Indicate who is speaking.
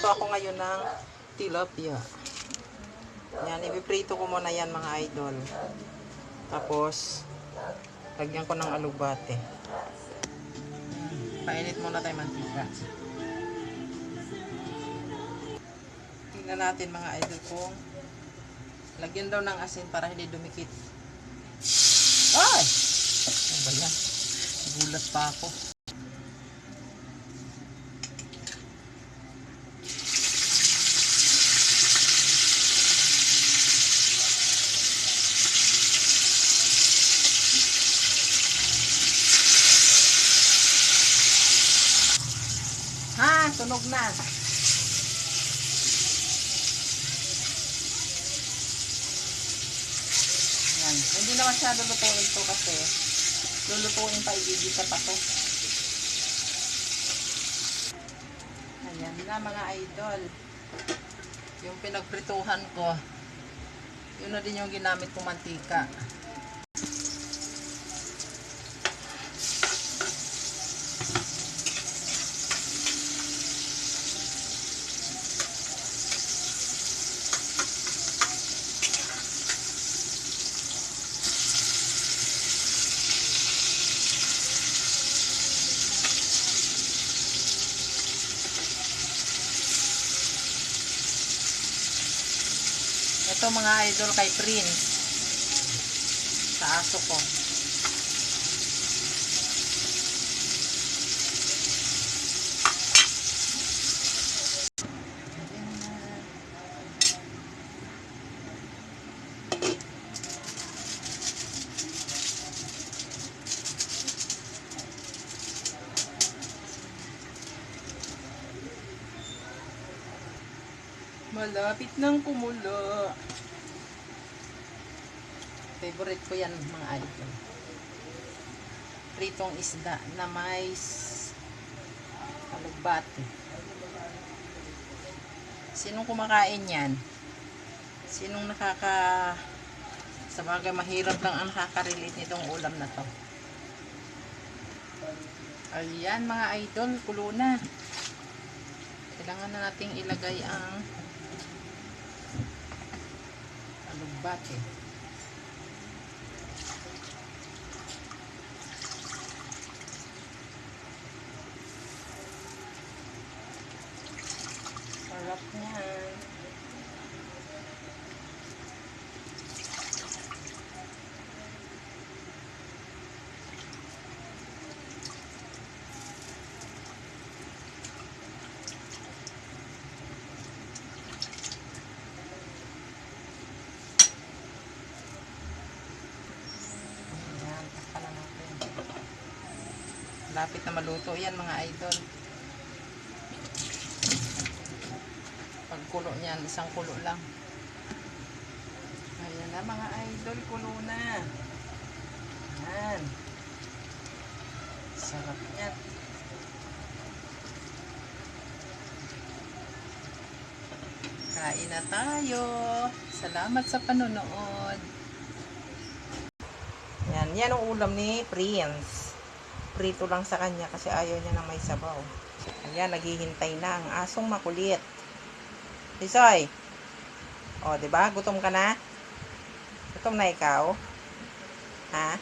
Speaker 1: Magluluto ako ngayon ng tilapia. Yan, ipiprito ko muna yan mga idol. Tapos, lagyan ko ng alugbate. Painit muna tayo mantika. Tingnan natin mga idol kung lagyan daw ng asin para hindi dumikit. Ay! Ano ba yan? Gulat pa ako. Ha, tunog na. Yan. Hindi na masyado lutuin ito kasi lulutuin pa, igigisa pa to. Ayan na mga idol. Yung pinagprituhan ko, yun na din yung ginamit kong mantika. Ito mga idol kay Prince. Sa aso ko. Malapit nang kumulo. Favorite ko yan mga idol. Pritong isda na may alugbate. Sinong kumakain yan? Sinong sa bagay mahirap lang ang nakaka-relate nitong ulam na to. Ayan mga idol, kulo na. Kailangan na nating ilagay ang alugbate. Sarap niyan. Lapit na maluto yan mga idol. Pagkulo niyan, isang kulo lang. Ayan na mga idol, kulo na. Ayan. Sarap yan. Kain na tayo. Salamat sa panonood. Yan ang ulam ni Prince. Prito lang sa kanya kasi ayaw niya na may sabaw. Ayan, naghihintay na ang asong makulit. Isoy. O, diba? Gutom ka na? Gutom na ikaw? Ha?